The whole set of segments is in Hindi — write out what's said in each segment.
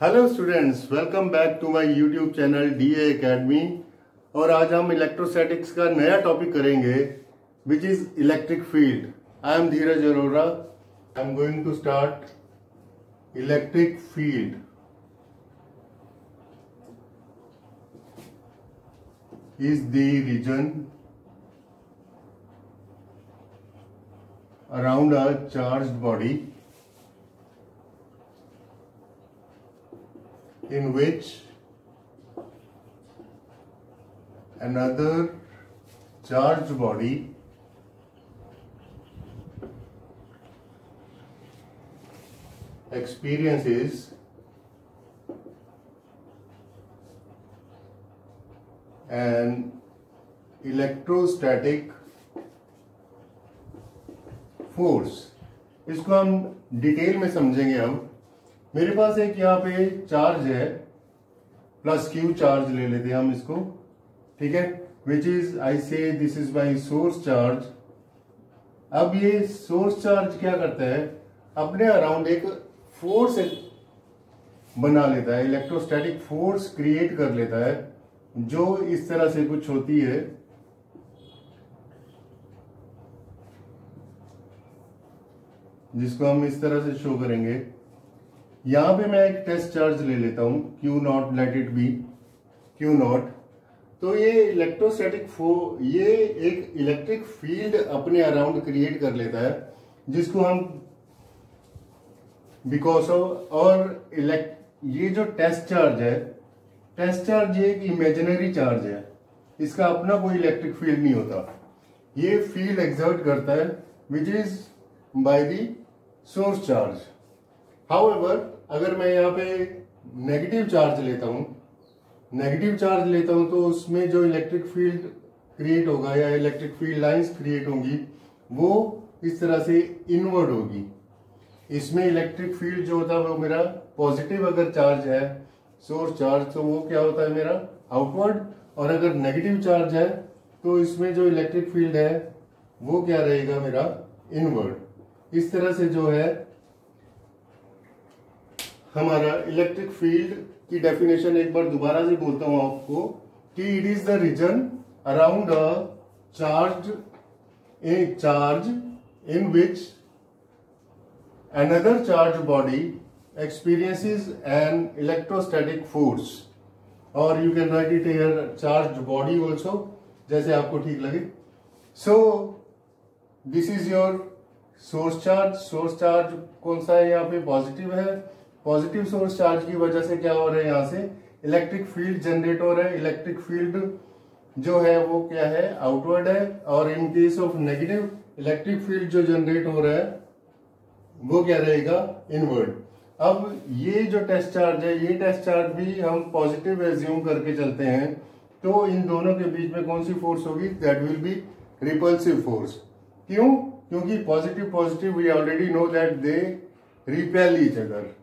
Hello students, welcome back to my YouTube channel DA academy. और आज हम इलेक्ट्रोस्टैटिक्स का नया टॉपिक करेंगे which is electric field. I am Dheeraj Arora. I am going to start electric field. Is the reason around a charged body in which another charged body experiences an electrostatic force. इसको हम डिटेल में समझेंगे। अब मेरे पास एक यहाँ पे चार्ज है, प्लस क्यू चार्ज ले लेते हैं हम इसको, ठीक है, विच इज आई से this is my source charge. अब ये सोर्स चार्ज क्या करता है, अपने अराउंड एक फोर्स बना लेता है, इलेक्ट्रोस्टैटिक फोर्स क्रिएट कर लेता है, जो इस तरह से कुछ होती है। जिसको हम इस तरह से शो करेंगे। यहां पे मैं एक टेस्ट चार्ज ले लेता हूं, Q not, late it B Q not. तो ये इलेक्ट्रोस्टैटिक ये एक इलेक्ट्रिक फील्ड अपने अराउंड क्रिएट कर लेता है, जिसको हम बिकॉज ऑफ, और ये जो टेस्ट चार्ज है, टेस्ट चार्ज ये एक इमेजिनरी चार्ज है, इसका अपना कोई इलेक्ट्रिक फील्ड नहीं होता। ये फील्ड एक्सर्ट करता है which is by the source charge. However, अगर मैं यहाँ पे नेगेटिव चार्ज लेता हूं तो उसमें जो इलेक्ट्रिक फील्ड क्रिएट होगा या इलेक्ट्रिक फील्ड लाइंस क्रिएट होंगी वो इस तरह से इनवर्ड होगी। इसमें इलेक्ट्रिक फील्ड जो होता है वो मेरा पॉजिटिव अगर चार्ज है सोर्स चार्ज, तो वो क्या होता है मेरा आउटवर्ड, और अगर नेगेटिव चार्ज है तो इसमें जो इलेक्ट्रिक फील्ड है वो क्या रहेगा मेरा इनवर्ड। इस तरह से जो है हमारा इलेक्ट्रिक फील्ड की डेफिनेशन एक बार दोबारा से बोलता हूं आपको कि it is the region around a charge in which another charged body experiences an electrostatic force, or you can write it here charged body also, जैसे आपको ठीक लगे। So this is your source charge. Source charge कौन सा है, यहाँ पे पॉजिटिव है। पॉजिटिव सोर्स चार्ज की वजह से क्या हो रहा है, यहाँ से इलेक्ट्रिक फील्ड जनरेट हो रहा है। इलेक्ट्रिक फील्ड जो है वो क्या है, आउटवर्ड है। और in case of negative, electric field जो जनरेट हो रहा है वो क्या रहेगा, इनवर्ड। अब ये जो टेस्ट चार्ज है, ये टेस्ट चार्ज भी हम पॉजिटिव एज्यूम करके चलते हैं, तो इन दोनों के बीच में कौन सी फोर्स होगी, that will be repulsive force. क्यों? क्योंकि positive positive we already know that they repel each other.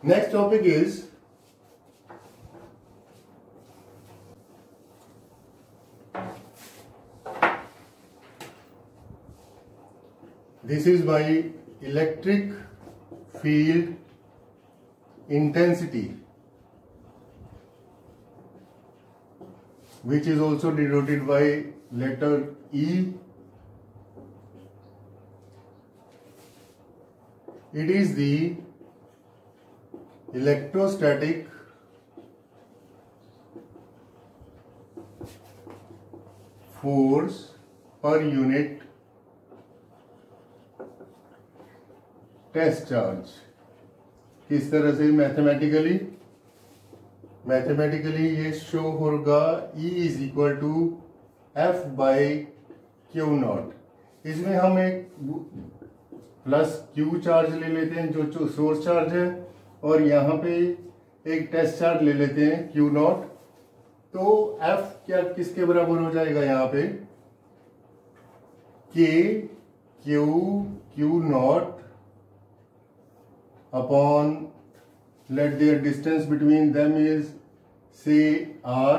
Next topic is this is my electric field intensity, which is also denoted by letter E. It is the electrostatic force per unit test charge. किस तरह से मैथमेटिकली ये शो होगा, E is equal to F by q naught. इसमें हम एक प्लस क्यू चार्ज ले लेते हैं जो सोर्स चार्ज है, और यहाँ पे एक टेस्ट चार्ज ले लेते हैं क्यू नॉट। तो F क्या किसके बराबर हो जाएगा, यहाँ पे K q naught upon, let their distance between them is से R।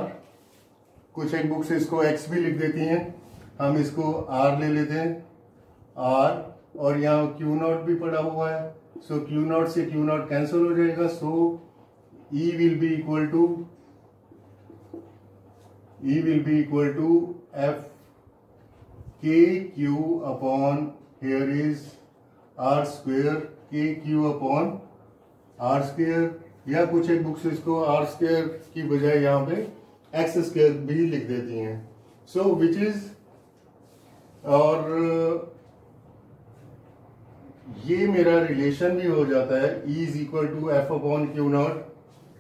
कुछ एक बुक्स इसको X भी लिख देती हैं, हम इसको R ले लेते हैं R, और यहाँ क्यू नॉट भी पड़ा हुआ है, सो क्यू नॉट से क्यू नॉट कैंसिल हो जाएगा, सो E will be equal to F K Q upon here is R square K Q upon R square, या कुछ एक बुक्स इसको R square की बजाय यहाँ पे X square भी लिख देती हैं. सो विच इज, और ये मेरा रिलेशन भी हो जाता है E is equal to F upon Q naught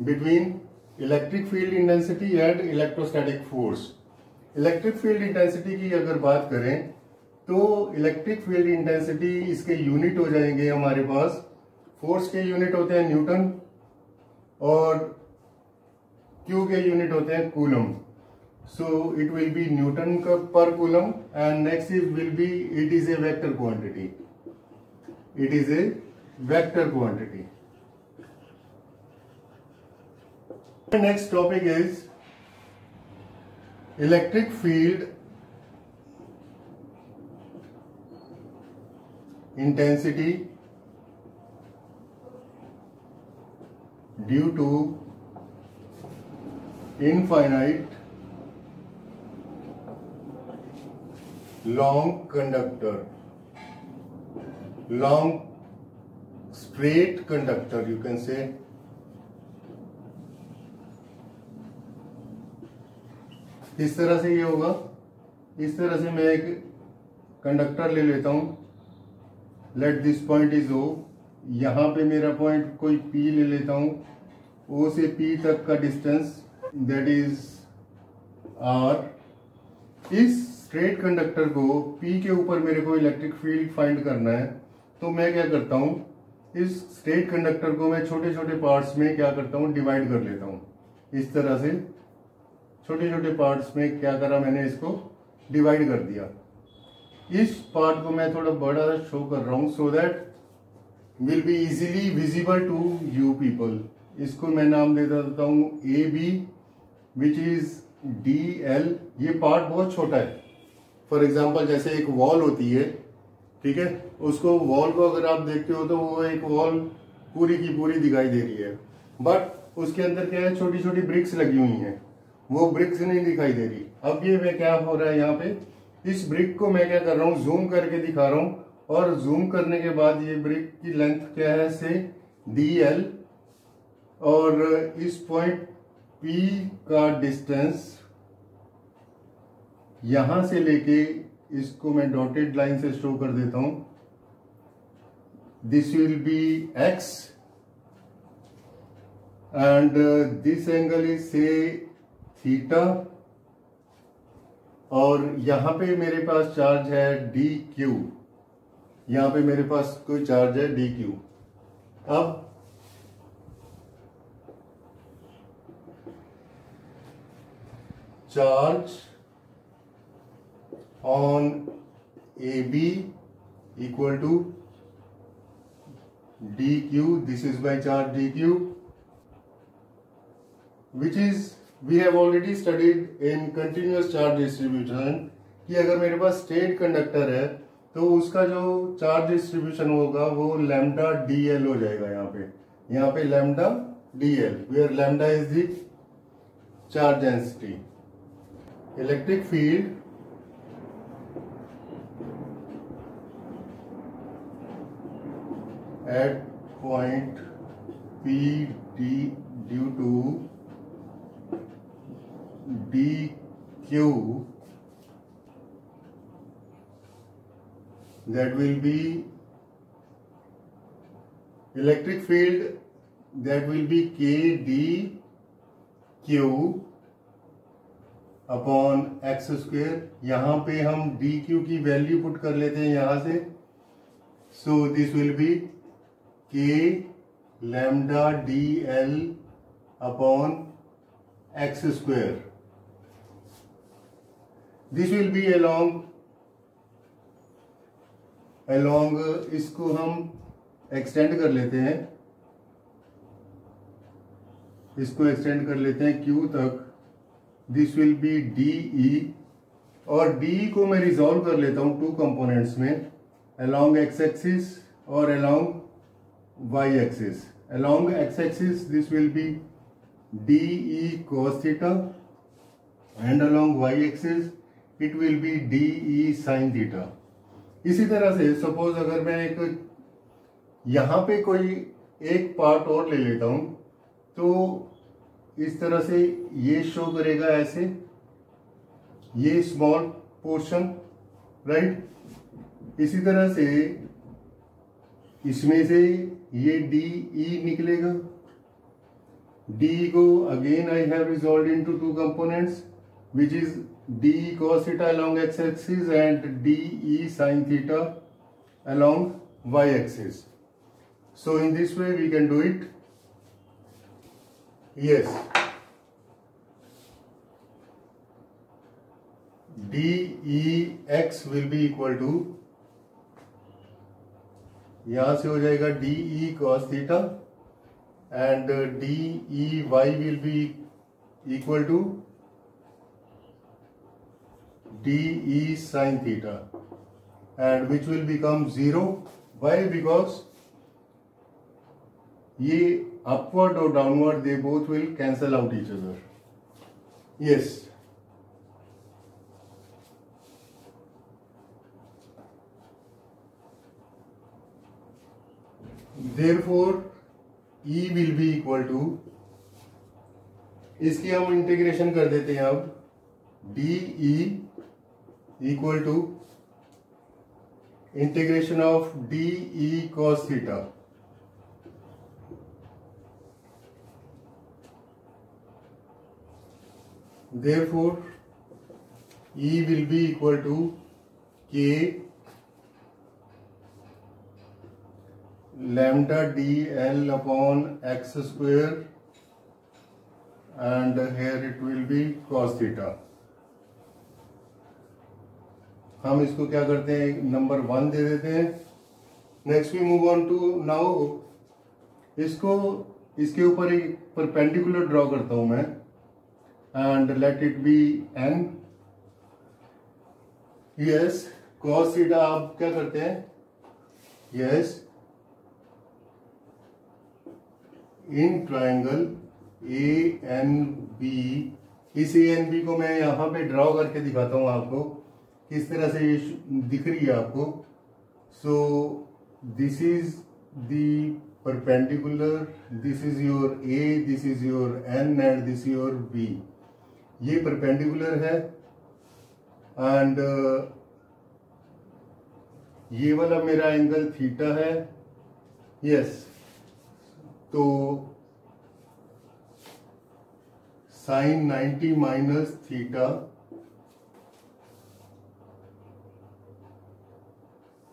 between electric field intensity and electrostatic force. Electric field intensity की अगर बात करें तो इलेक्ट्रिक फील्ड इंटेंसिटी इसके यूनिट हो जाएंगे हमारे पास, फोर्स के यूनिट होते हैं न्यूटन और क्यू के यूनिट होते हैं coulomb. So it will be Newton का पर coulomb and next is will be, it is a vector quantity, it is a vector quantity. The next topic is electric field intensity due to infinite long conductor, long straight conductor you can say. इस तरह से ये होगा, इस तरह से मैं एक कंडक्टर ले लेता हूं, let this point is O, यहां पे मेरा पॉइंट कोई P ले लेता हूं, O से P तक का डिस्टेंस दैट इज R. इस स्ट्रेट कंडक्टर को P के ऊपर मेरे को इलेक्ट्रिक फील्ड फाइंड करना है, तो मैं क्या करता हूं, इस स्ट्रेट कंडक्टर को मैं छोटे छोटे पार्ट्स में क्या करता हूं, डिवाइड कर लेता हूं. इस तरह से छोटे छोटे पार्ट्स में क्या करा मैंने, इसको डिवाइड कर दिया. इस पार्ट को मैं थोड़ा बड़ा शो कर रहा हूं so that will be easily visible to you people. इसको मैं नाम दे देता हूं A B which is D L. ये पार्ट बहुत छोटा है. फॉर एग्जाम्पल जैसे एक वॉल होती है, ठीक है, उसको वॉल को अगर आप देखते हो तो वो एक वॉल पूरी की पूरी दिखाई दे रही है, बट उसके अंदर क्या है, छोटी छोटी ब्रिक्स लगी हुई हैं, वो ब्रिक्स नहीं दिखाई दे रही. अब ये मैं क्या हो रहा है यहाँ पे, इस ब्रिक को मैं क्या कर रहा हूँ, जूम करके दिखा रहा हूँ, और जूम करने के बाद ये ब्रिक की लेंथ क्या है से DL, और इस पॉइंट P का डिस्टेंस यहां से लेके इसको मैं डॉटेड लाइन से शो कर देता हूं. This will B X and this angle is से थीटा, और यहां पे मेरे पास चार्ज है DQ, यहां पे मेरे पास कोई चार्ज है DQ. अब charge on AB equal to DQ, this is my charge DQ, which is we have already studied in continuous charge distribution कि अगर मेरे पास स्ट्रेट कंडक्टर है तो उसका जो चार्ज डिस्ट्रीब्यूशन होगा वो लैम्डा DL हो जाएगा. यहाँ पे lambda DL, where lambda is the charge density. Electric field at point P D due to DQ, that will be electric field, that will be KDQ upon x square. यहाँ पे हम DQ की वैल्यू पुट कर लेते हैं यहाँ से, सो this will be K lambda DL upon x square. This will be along इसको हम एक्सटेंड कर लेते हैं, इसको एक्सटेंड कर लेते हैं Q तक. दिस विल बी DE, और DE को मैं रिजॉल्व कर लेता हूं टू कंपोनेंट्स में, along x एक्सिस और along y axis. Along x axis this will be DE cos theta, and along y axis it will be DE sin theta. इसी तरह से सपोज अगर मैं एक यहाँ पे कोई एक पार्ट और ले लेता हूं तो इस तरह से ये शो करेगा ऐसे, ये स्मॉल पोर्शन, राइट। इसी तरह से इसमें से ये DE निकलेगा। DE को again I have resolve into two components which is DE cos theta along x axis and DE sin theta along y axis. So in this way we can do it. Yes. DEX will be equal to, यहां से हो जाएगा DE cos theta and DEY will be equal to DE sin theta, and which will become 0. Why? Because ये upward or downward they both will cancel out each other. Yes. Therefore E will be equal to, इसकी हम इंटीग्रेशन कर देते हैं अब, DE equal to integration of DE cos theta. Therefore E will be equal to K lambda DL upon x square, and here it will be cos theta. हम इसको क्या करते हैं, नंबर 1 दे देते हैं। Next we move on to now, इसको इसके ऊपर एक परपेंडिकुलर ड्रॉ करता हूं मैं, and let it be n. Yes, cos theta आप क्या करते हैं, यस, इन ट्रायंगल ANB, इस ANB को मैं यहां पे ड्रॉ करके दिखाता हूं आपको किस तरह से ये दिख रही है आपको। So this is the perpendicular, this is your A, this is your N and this your B। ये परपेंडिकुलर है एंड ये वाला मेरा एंगल थीटा है। यस, तो साइन 90 माइनस थीटा,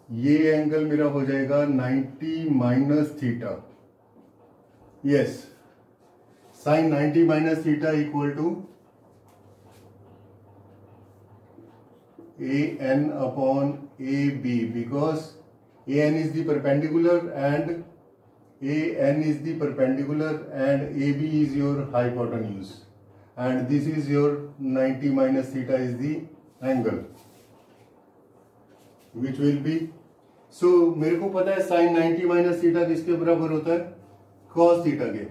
ये एंगल मेरा हो जाएगा 90 minus theta. Yes, sine 90 minus theta equal to AN upon AB, because AN is the perpendicular and AN is the perpendicular and AB is your hypotenuse, and this is your 90 minus theta is the angle which will be, so मेरे को पता है sin 90 minus theta किसके बराबर होता है, cos theta के।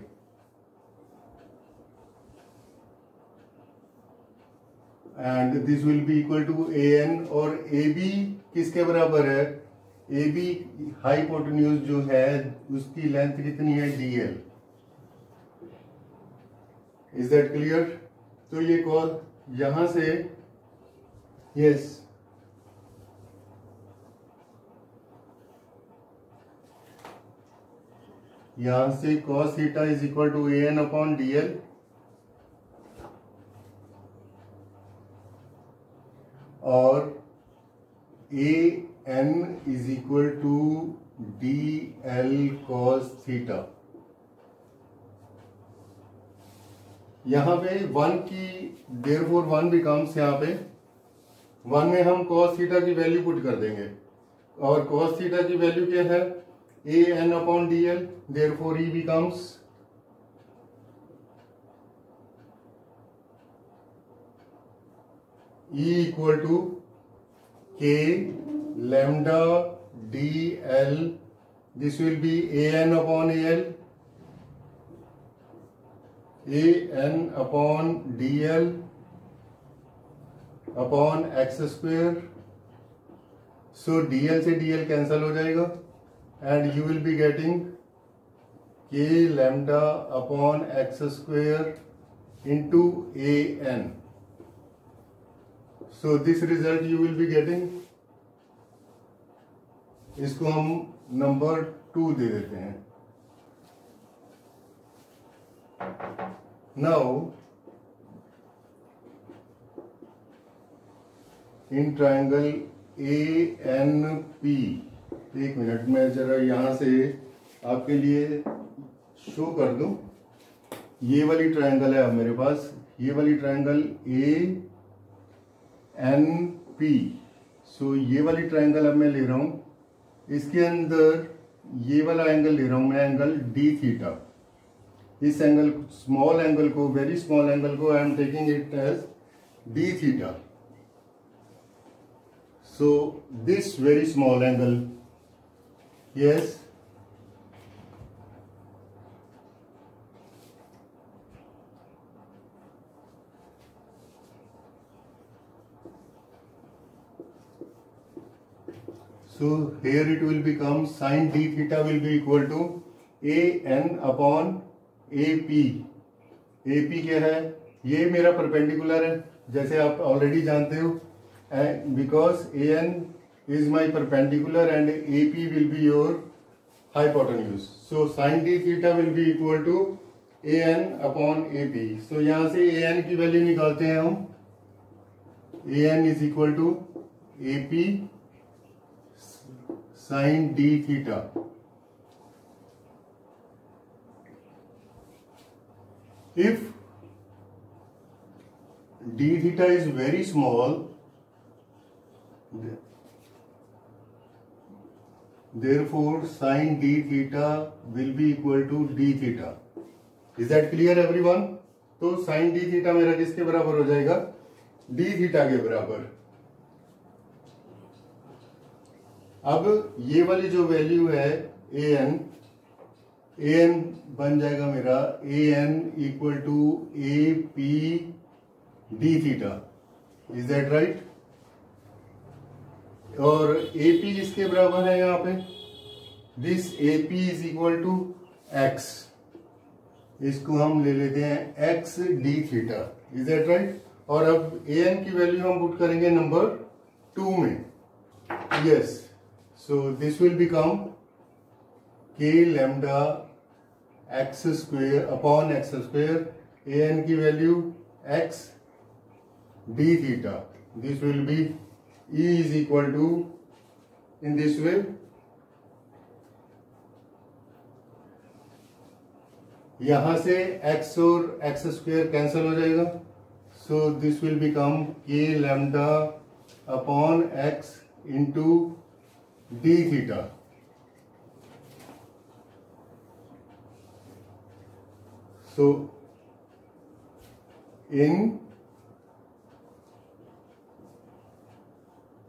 and this will be equal to AN, और AB किसके बराबर है, AB हाइपोटेन्यूज जो है उसकी लेंथ कितनी है, DL। Is that clear? तो ये कॉल यहां से, यस, यहां से cos theta is equal to AN upon DL, और AN is equal to DL cos theta. यहां पे 1 की, देयरफॉर 1 बिकम्स, यहाँ पे 1 में हम cos थीटा की वैल्यू पुट कर देंगे, और cos थीटा की वैल्यू क्या है, AN upon DL, therefore E becomes E equal to K lambda DL this will be an upon al, an upon dl upon x square. So dl से dl कैंसल हो जाएगा and you will be getting k lambda upon x square into an. So this result you will be getting. इसको हम नंबर 2 दे देते हैं. Now in triangle ANP, एक मिनट मैं जरा यहां से आपके लिए शो कर दूं. ये वाली ट्रायंगल है अब मेरे पास, ये वाली ट्रायंगल ANP. सो ये वाली ट्रायंगल अब मैं ले रहा हूं, इसके अंदर ये वाला एंगल ले रहा हूं मैं, एंगल डी थीटा. इस एंगल, स्मॉल एंगल को, वेरी स्मॉल एंगल को I am taking it as D theta. So this very small angle, yes, so here it will become sin d theta will be equal to an upon ap. ap क्या है? ये मेरा परपेंडिकुलर है, जैसे आप ऑलरेडी जानते हो, because an is my perpendicular and ap will be your hypotenuse. So sin d theta will be equal to an upon ap. so यहाँ से an की वैल्यू निकालते हैं हम. an is equal to ap sin d theta. If d theta is very small, therefore sin d theta will be equal to d theta. Is that clear everyone? तो sin d theta मेरा किसके बराबर हो जाएगा? d theta के बराबर. अब ये वाली जो वैल्यू है an बन जाएगा मेरा an equal to A P D theta. Is that right? और ए पी किसके बराबर है यहाँ पे? This A P is equal to X. इसको हम ले लेते हैं X D theta. Is that right? और अब an की वैल्यू हम पुट करेंगे नंबर 2 में. Yes. So this will become k lambda x square upon x square, an की value x d theta. This will be E is equal to, in this way, यहां से x और x square कैंसल हो जाएगा. So this will become k lambda upon x into d theta. So in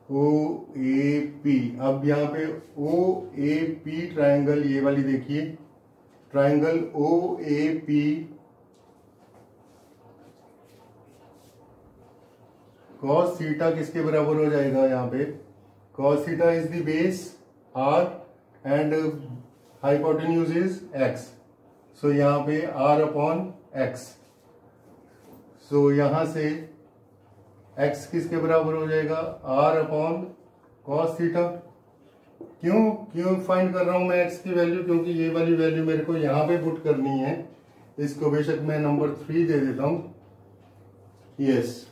OAP, अब यहां पे OAP ट्रायंगल, ये वाली देखिए ट्रायंगल OAP cos थीटा किसके बराबर हो जाएगा? यहाँ पे cos theta is the base r and hypotenuse is x. So यहाँ पे r upon x. So यहाँ से x किसके बराबर हो जाएगा? r upon cos theta. क्यों फाइंड कर रहा हूं मैं x की वैल्यू? क्योंकि ये वाली वैल्यू मेरे को यहाँ पे पुट करनी है. इसको बेशक मैं नंबर 3 दे देता हूं. Yes.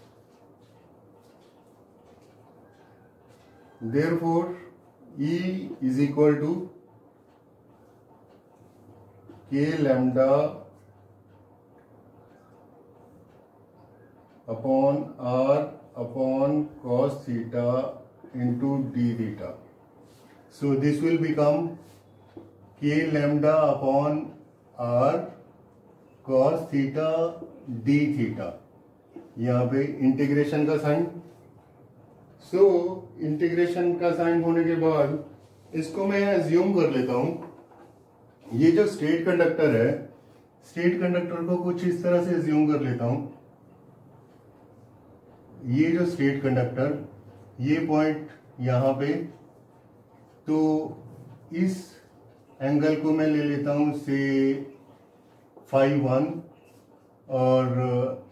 Therefore, E is equal to k lambda upon r upon cos theta into d theta. So this will become k lambda upon r cos theta d theta. यहाँ पे इंटीग्रेशन का साइन. सो इंटीग्रेशन का साइन होने के बाद इसको मैं एज्यूम कर लेता हूं। ये जो स्टेट कंडक्टर है, स्टेट कंडक्टर को कुछ इस तरह से एज्यूम कर लेता हूं। ये जो स्टेट कंडक्टर, ये पॉइंट यहां पे, तो इस एंगल को मैं ले लेता हूं से फाई 1 और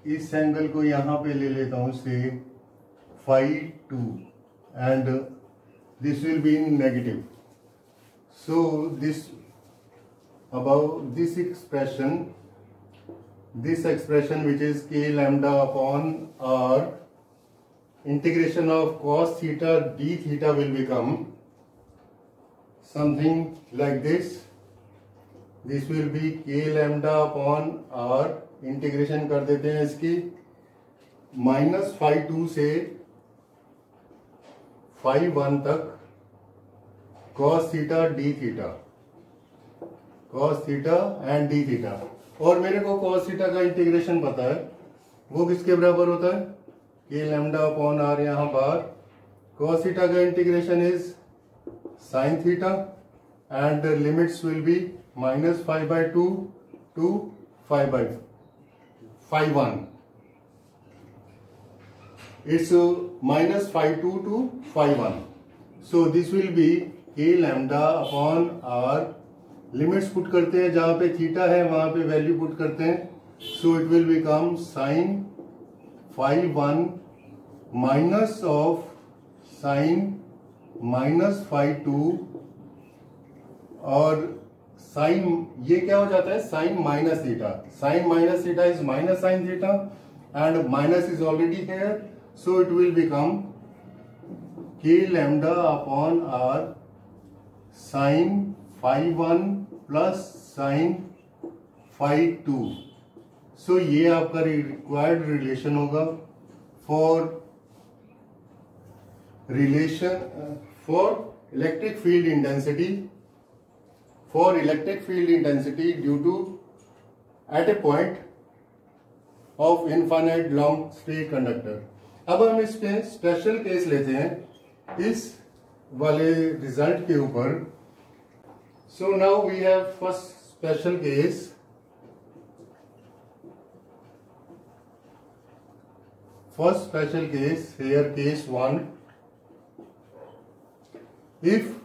इस एंगल को यहां पे ले लेता हूं से phi 2 and this will be in negative. So this expression which is k lambda upon r integration of cos theta d theta will become something like this. This will be k lambda upon r, integration कर देते हैं इसकी माइनस फाई 2 से फाई 1 तक cos theta D theta, cos theta and D theta. और मेरे को cos थीटा का इंटीग्रेशन पता है, वो किसके बराबर होता है, k लैम्डा अपॉन r यहां बाहर। cos थीटा का integration is sin theta and limits will be minus phi by 2 to phi 1। It's minus phi 2 to phi 1. So this will be k lambda upon r. Limits put करते हैं, जहां पे थीटा है वहां पे वैल्यू पुट करते हैं। So it will become sin phi 1 minus of sin minus phi 2 और sin, ये क्या हो जाता है, sin minus theta. sin minus theta is minus sin theta and minus is already there. So it will become k lambda upon r sin phi 1 plus sin phi 2. So ये आपका रिक्वायर्ड रिलेशन होगा for electric field intensity due to at a point of infinite long straight conductor. अब हम इस पे स्पेशल केस लेते हैं इस वाले रिजल्ट के ऊपर। So now we have first special case. First special case here, case 1, if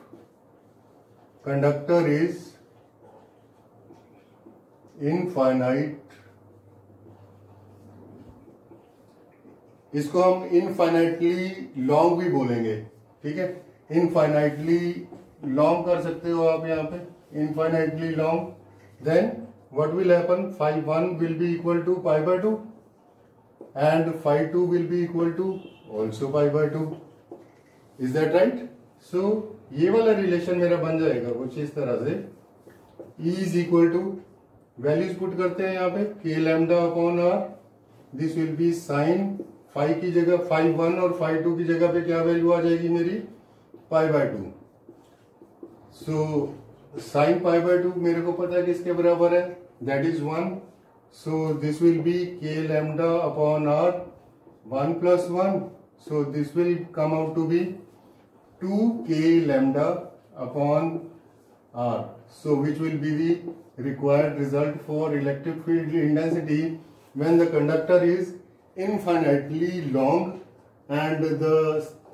conductor is infinite, इसको हम इनफाइनाइटली लॉन्ग भी बोलेंगे, ठीक है। इनफाइनाइटली लॉन्ग कर सकते हो आप यहाँ पे, infinitely long. Then what will happen, phi 1 will be equal to pi by 2 and phi 2 will be equal to also pi by 2। Is that right? So ये वाला रिलेशन मेरा बन जाएगा कुछ इस तरह से। E is equal to, values put करते हैं यहाँ पे, k lambda upon r, this will be sine phi की जगह फाई 1 और फाई 2 की जगह पे क्या वैल्यू आ जाएगी मेरी, pi by 2। So sine pi by 2 मेरे को पता है किसके बराबर है, that is 1। So this will be k lambda upon r 1 plus 1। So this will come out to be 2k lambda upon r. So which will be the required result for electric field intensity when the conductor is infinitely long and the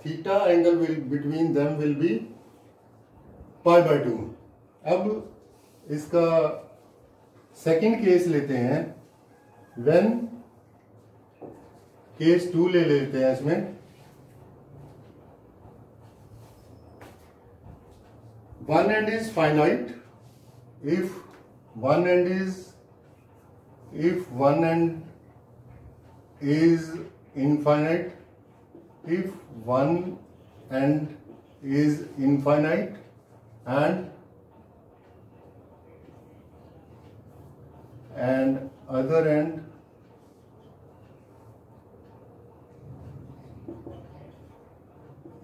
theta angle will between them will be pi by 2. अब इसका सेकंड केस लेते हैं, when केस 2 ले लेते हैं इसमें। One end is finite. If one end is infinite, if one end is infinite and other end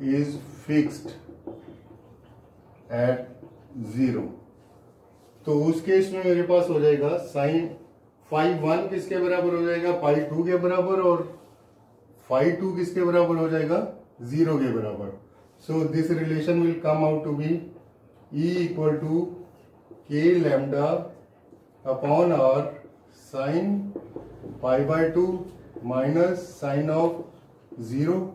is fixed at 0, तो उस केस में मेरे पास हो जाएगा साइन फाई 1 किसके बराबर हो जाएगा, पाई 2 के बराबर, और फाई 2 किसके बराबर हो जाएगा, 0 के बराबर। So this relation will come out to be E equal to K lambda upon R sin pi by 2 minus sin of 0.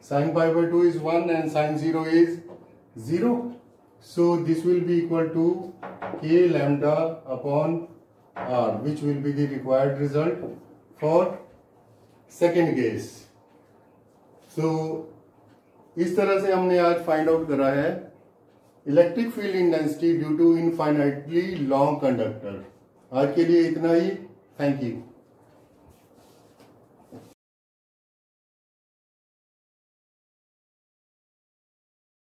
Sin pi by 2 is 1 and sin 0 is 0. So this will be equal to K lambda upon R, which will be the required result for second case. So इस तरह से हमने आज फाइंड आउट करा है electric field intensity due to infinitely long conductor. आज के लिए इतना ही। Thank you.